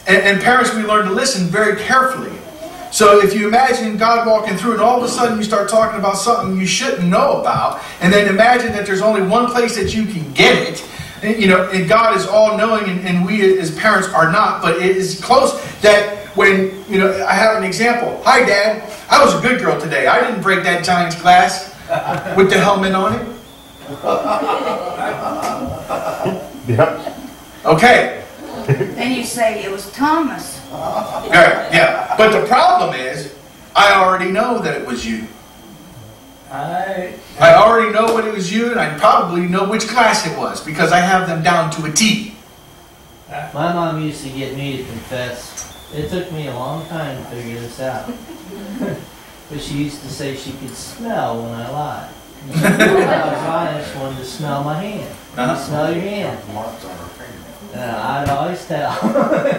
And parents, we learn to listen very carefully. So if you imagine God walking through and all of a sudden you start talking about something you shouldn't know about, and then imagine that there's only one place that you can get it, and God is all-knowing and we as parents are not, but it is close that when, I have an example. Hi, Dad. I was a good girl today. I didn't break that giant's glass with the helmet on it. Yep. Okay. Then you say it was Thomas. Yeah. But the problem is, I already know that it was you. I already know what it was you, and I probably know which class it was because I have them down to a T. My mom used to get me to confess. It took me a long time to figure this out. But she used to say she could smell when I lied. When I was lying, she wanted to smell my hand. Can you smell your hand? I'd always tell.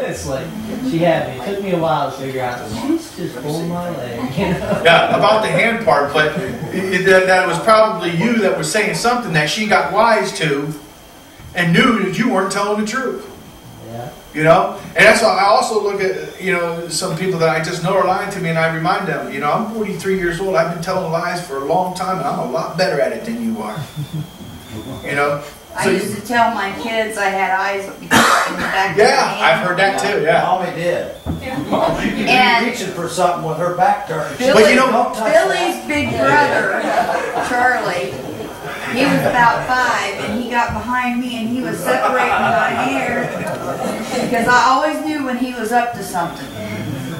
It's like, she had me. It took me a while to figure out, she's just pulling my leg. Yeah, about the hand part, but that was probably you that was saying something that she got wise to and knew that you weren't telling the truth. Yeah. And that's why I also look at, some people that I just know are lying to me and I remind them, I'm 43 years old, I've been telling lies for a long time and I'm a lot better at it than you are. I used to tell my kids I had eyes in the back of my Yeah, hand. I've heard that too, yeah. Mommy did. She could And- be reaching for something with her back turned. Billy's big brother, Charlie, he was about 5 and he got behind me and he was separating my hair because I always knew when he was up to something.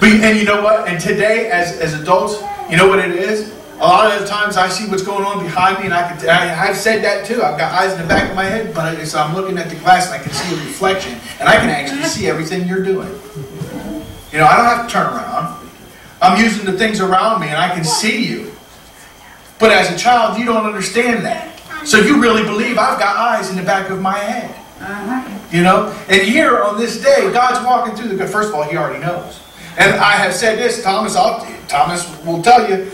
And you know what? And today, as adults, you know what it is? A lot of the times I see what's going on behind me, and I've said that too. I've got eyes in the back of my head, but so I'm looking at the glass and I can see a reflection, and I can actually see everything you're doing. You know, I don't have to turn around. I'm using the things around me, and I can see you. But as a child, you don't understand that. So you really believe I've got eyes in the back of my head. You know? And here on this day, God's walking through the... First of all, He already knows. And I have said this, Thomas will tell you,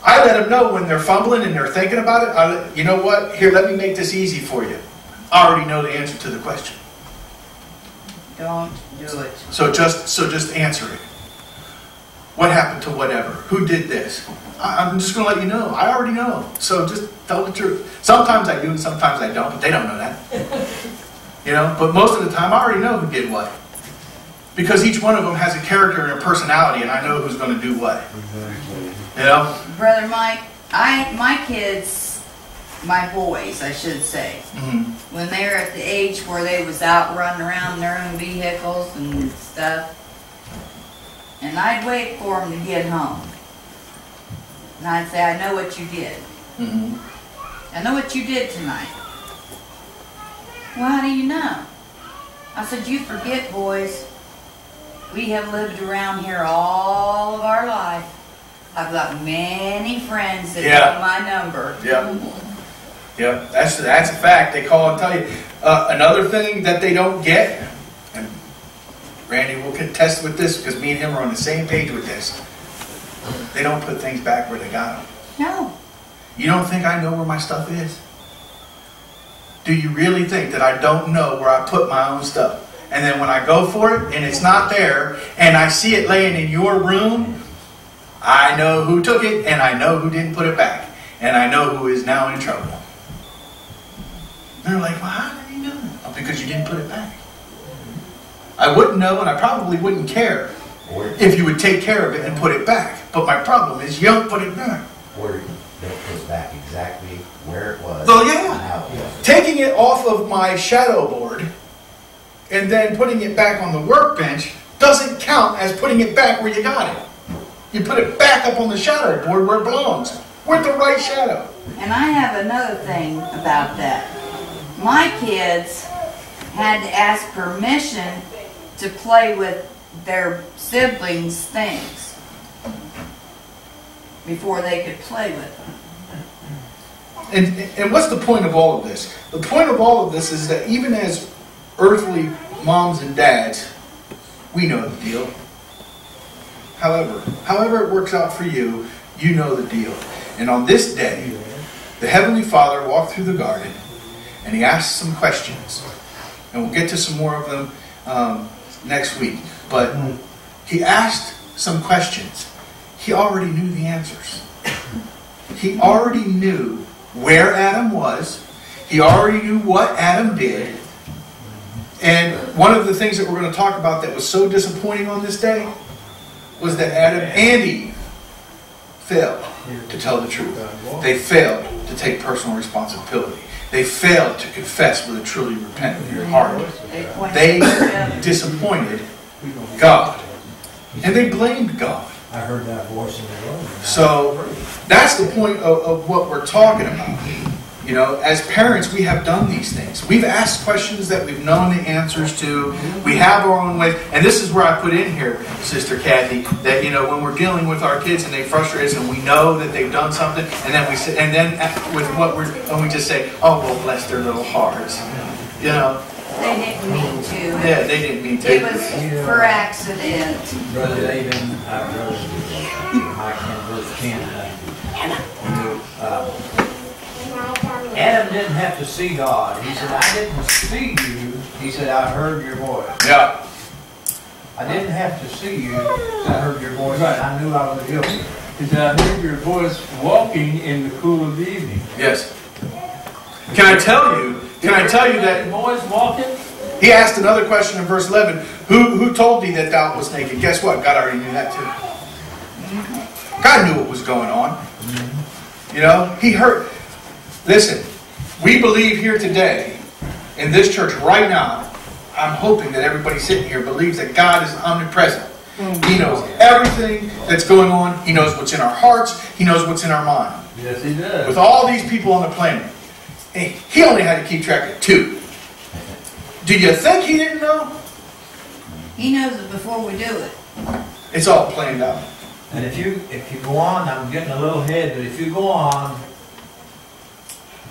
I let them know when they're fumbling and they're thinking about it. You know what? Here, let me make this easy for you. I already know the answer to the question. Don't do it. So just answer it. What happened to whatever? Who did this? I'm just going to let you know. I already know. So just tell the truth. Sometimes I do and sometimes I don't, but they don't know that. You know, but most of the time I already know who did what. Because each one of them has a character and a personality, and I know who's going to do what. You know? Brother Mike, my kids, my boys, I should say, when they were at the age where they was out running around in their own vehicles and stuff, and I'd wait for them to get home. And I'd say, I know what you did. I know what you did tonight. Well, how do you know? I said, you forget, boys. We have lived around here all of our life. I've got many friends that know my number. Yeah, that's a fact. They call and tell you. Another thing that they don't get, and Randy will contest with this because me and him are on the same page with this. They don't put things back where they got them. No. You don't think I know where my stuff is? Do you really think that I don't know where I put my own stuff? And then when I go for it and it's not there and I see it laying in your room, I know who took it and I know who didn't put it back. And I know who is now in trouble. They're like, well, how did you know that? Well, because you didn't put it back. I wouldn't know and I probably wouldn't care if you would take care of it and put it back. But my problem is you don't put it back. Or you don't put it back exactly where it was. Oh, yeah. Taking it off of my shadow board and then putting it back on the workbench doesn't count as putting it back where you got it. You put it back up on the shadow board where it belongs, with the right shadow. And I have another thing about that. My kids had to ask permission to play with their siblings' things before they could play with them. And what's the point of all of this? The point of all of this is that even as earthly moms and dads, we know the deal. However it works out for you, you know the deal. And on this day, the Heavenly Father walked through the garden and He asked some questions. And we'll get to some more of them next week. But He asked some questions. He already knew the answers. He already knew where Adam was. He already knew what Adam did. And one of the things that we're going to talk about that was so disappointing on this day was that Adam and Eve failed to tell the truth. They failed to take personal responsibility. They failed to confess with a truly repentant heart. They disappointed God. And they blamed God. I heard that voice in the room. So that's the point of what we're talking about. You know, as parents, we have done these things. We've asked questions that we've known the answers to. We have our own ways. And this is where I put in here, Sister Kathy, that, you know, when we're dealing with our kids and they frustrate us and we know that they've done something, and then we say, and then with what we just say, oh, well, bless their little hearts. You know. They didn't mean to. Yeah, they didn't mean to. It was for accident. Brother David, Mike and Bruce Ken, Adam didn't have to see God. He said, I didn't see you. He said, I heard your voice. Yeah. I didn't have to see you. I heard your voice. Right. I knew I was guilty. He said, I heard your voice walking in the cool of the evening. Yes. Can I tell you that voice walking? He asked another question in verse 11. Who told thee that thou was naked? Guess what? God already knew that too. God knew what was going on. You know, He heard. Listen, we believe here today, in this church right now, I'm hoping that everybody sitting here believes that God is omnipresent. He knows everything that's going on. He knows what's in our hearts. He knows what's in our mind. Yes, he does. With all these people on the planet, he only had to keep track of 2. Do you think he didn't know? He knows it before we do it. It's all planned out. And if you go on, I'm getting a little ahead, but if you go on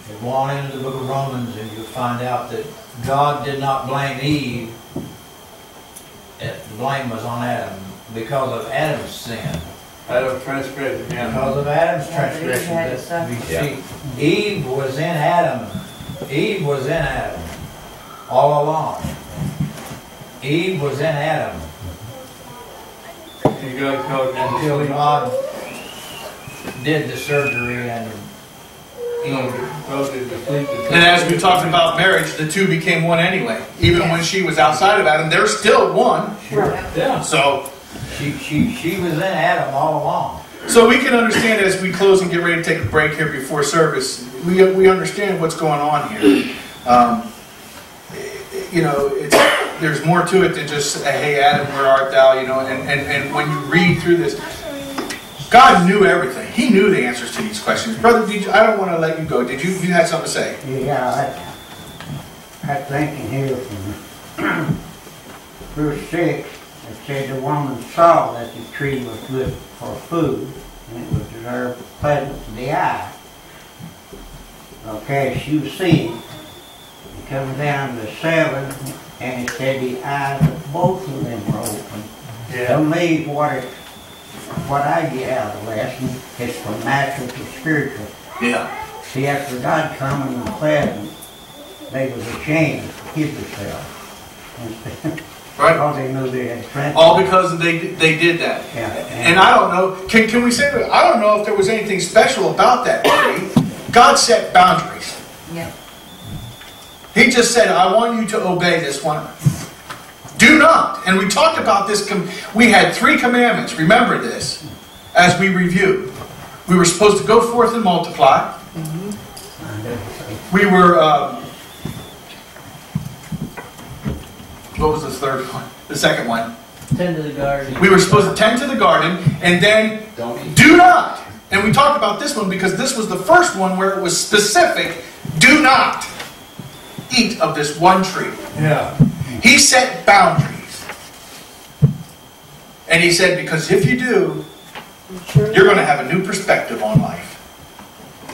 into the book of Romans, and you'll find out that God did not blame Eve. The blame was on Adam because of Adam's sin. Adam's transgression, yeah. Because of Adam's transgression. That we see. Eve was in Adam. Eve was in Adam all along. Eve was in Adam. He got caught Until God did the surgery and Eve. And as we talked about marriage, the 2 became one anyway. Even when she was outside of Adam, they're still one. Yeah. So She was in Adam all along. So we can understand as we close and get ready to take a break here before service, we understand what's going on here. There's more to it than just, hey, Adam, where art thou? And when you read through this, God knew everything. He knew the answers to these questions. Brother, I don't want to let you go. You had something to say? Yeah, I thinking here from verse 6, it said the woman saw that the tree was good for food, and it was pleasant to the eye. Okay, she was seeing. It comes down to 7, and it said the eyes of both of them were open. Yeah. To me, what I get out of the lesson is from natural to spiritual. Yeah. See, after God come in the pleasant, they was ashamed to hid themselves. Right. Because they knew they had friends. All because they did that. Yeah. And I don't know, can we say that? I don't know if there was anything special about that tree. God set boundaries. Yeah. He just said, I want you to obey this one. Do not. And we talked about this. We had 3 commandments. Remember this as we review. We were supposed to go forth and multiply. We were, what was the third one? The second one. Tend to the garden. We were supposed to tend to the garden and then do not. And we talked about this one because this was the first one where it was specific. Do not eat of this one tree. Yeah. He set boundaries. And he said, because if you do, you're going to have a new perspective on life.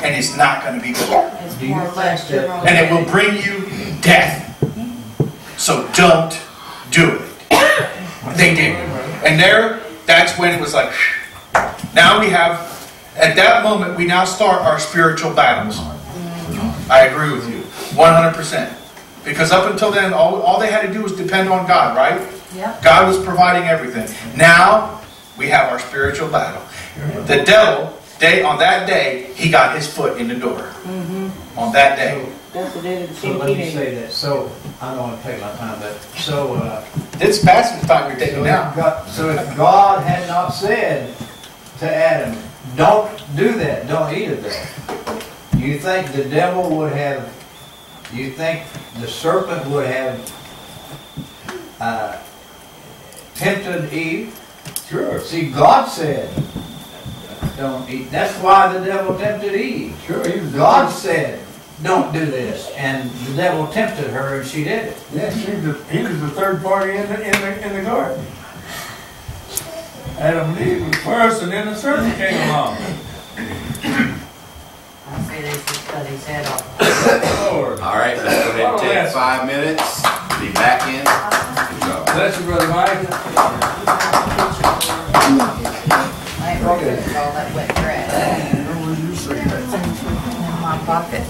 And it's not going to be good. It's more or less general. And it will bring you death. So don't do it. They did. And that's when it was like, now we have, at that moment, we now start our spiritual battles. I agree with you, 100%. Because up until then, all they had to do was depend on God, right? Yeah. God was providing everything. Now, we have our spiritual battle. The devil, on that day, he got his foot in the door. On that day. So let me say that. So I don't want to take my time, but It's past the time you're taking now. So if God had not said to Adam, don't do that, don't eat of that, you think the devil would have, you think the serpent would have tempted Eve? Sure. See, God said, don't eat. That's why the devil tempted Eve. Sure. God said, don't do this. And the devil tempted her and she did it. Yeah, he was the third party in the garden. Adam and Eve was first, and then the serpent came along. I say they should cut his head off. Lord. All right, let's go ahead and take 5 minutes. Be back in. Good job. Bless you, Brother Mike. I ain't broken with all that wet grass. In my pocket.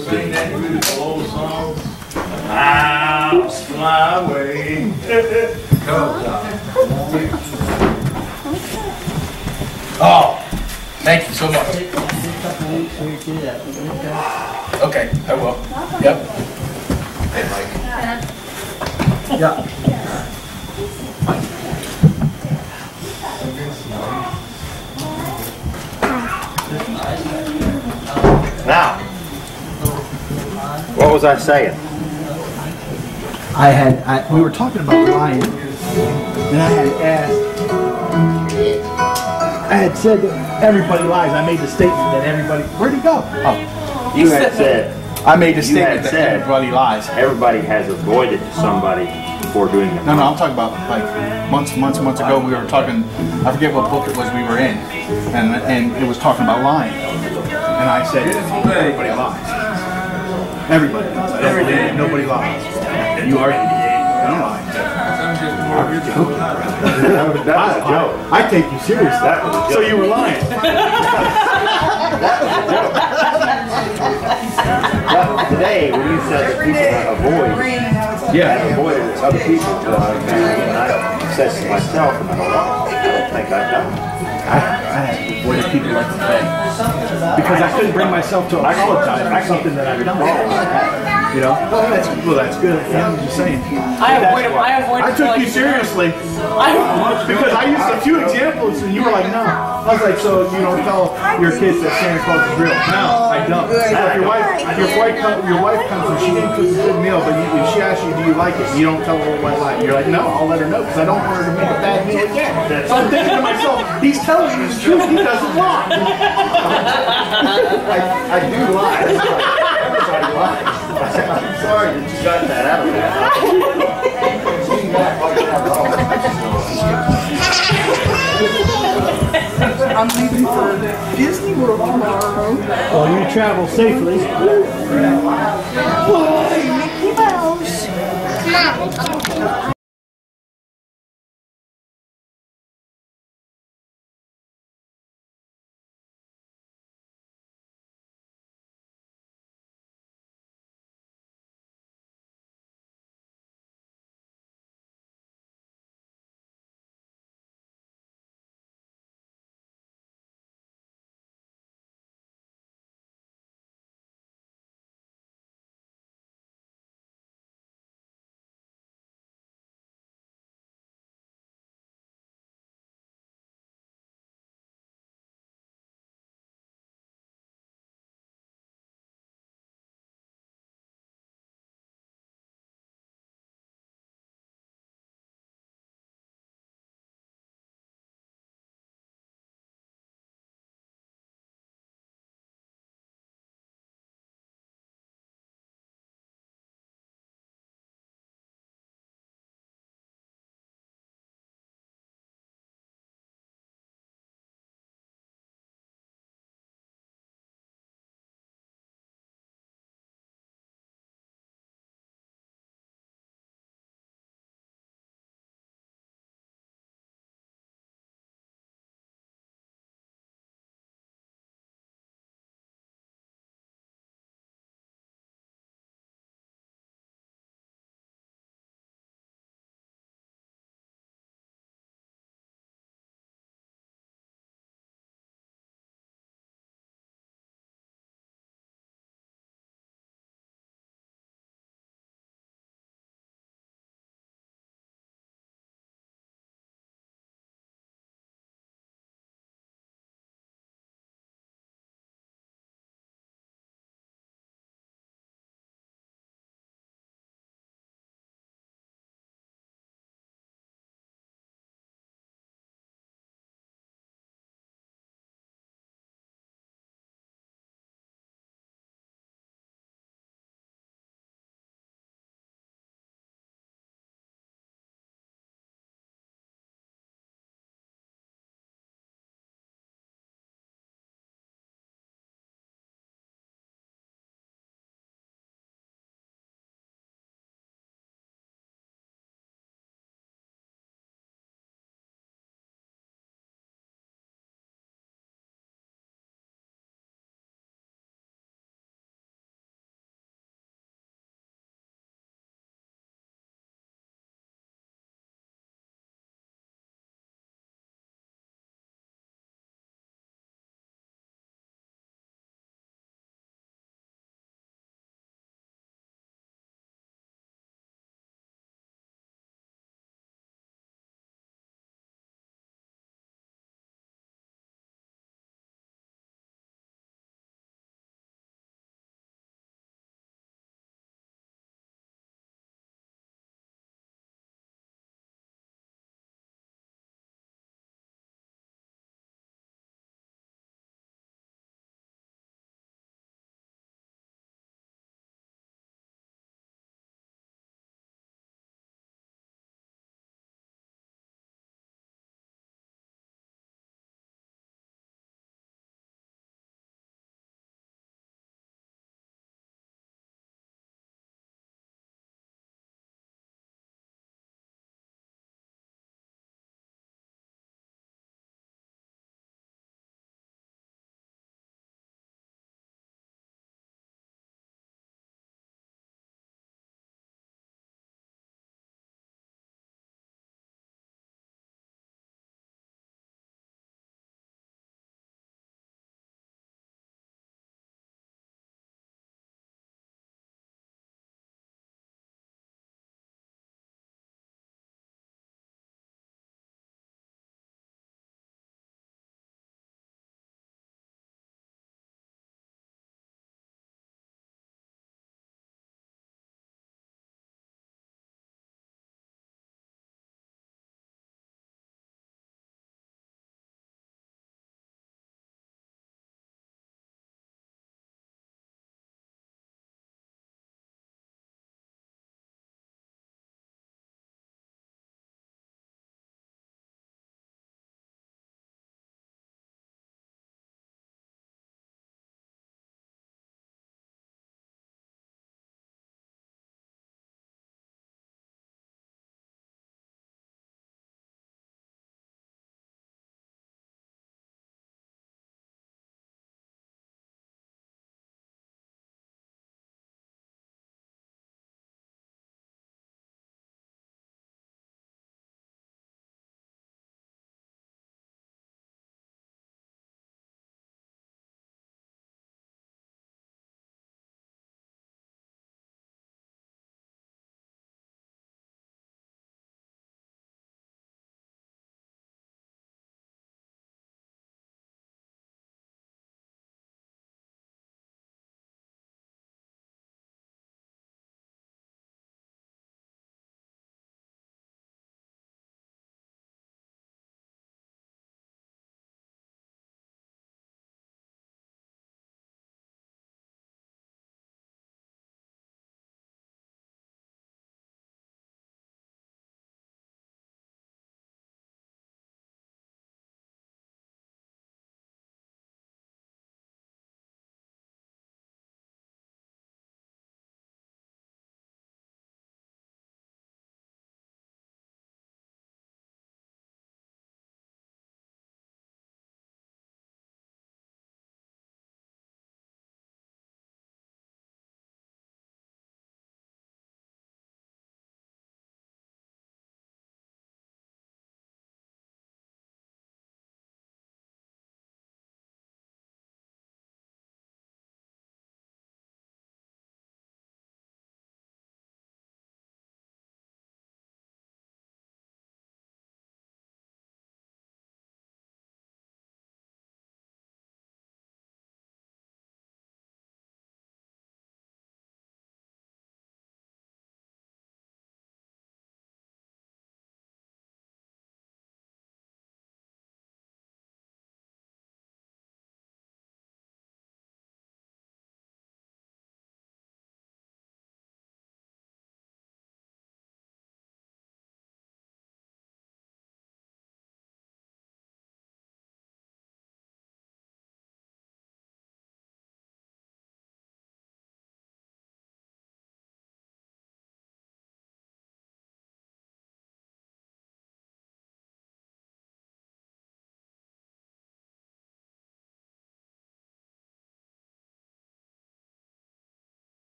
Sing that beautiful old song. I'll fly away. Oh, thank you so much. Take a couple weeks here to do that. Okay, I will. Yep. Hey, Mike. Yeah. Now, what was I saying? we were talking about lying, and I had said that everybody lies. I made the statement that everybody. Where'd he go? Oh, You had said. I made the You statement had that said everybody lies. Everybody has avoided somebody before doing it. No, I'm talking about like months ago. We were talking. I forget what book it was we were in, and it was talking about lying. And I said everybody lies. Everybody. Nobody lies. You are. I'm lying. That was a joke. I take you serious. That was a joke. So you were lying. That was a joke. But today, when you said that people that avoid, avoided other people, and I said to myself, and I don't think I've done it. I avoided people like the thing because I couldn't bring myself to apologize for something that I've done. You know, that's good. I'm just saying. I took you seriously because I used a few examples, and you were like, "No." I was like, "So you don't tell your kids that Santa Claus is real?" No, I don't. So if your wife comes and she didn't cook a good meal, but if she asks you, "Do you like it?" You don't tell her a white lie. You're like, "No, I'll let her know because I don't want her to make a bad meal again." So I'm thinking to myself, "He's telling me the truth. He doesn't lie." I do lie. Everybody lies. I'm sorry that you got that out of that. I'm leaving for Disney World tomorrow. Well, you travel safely. Bye, Mickey Mouse. Come on.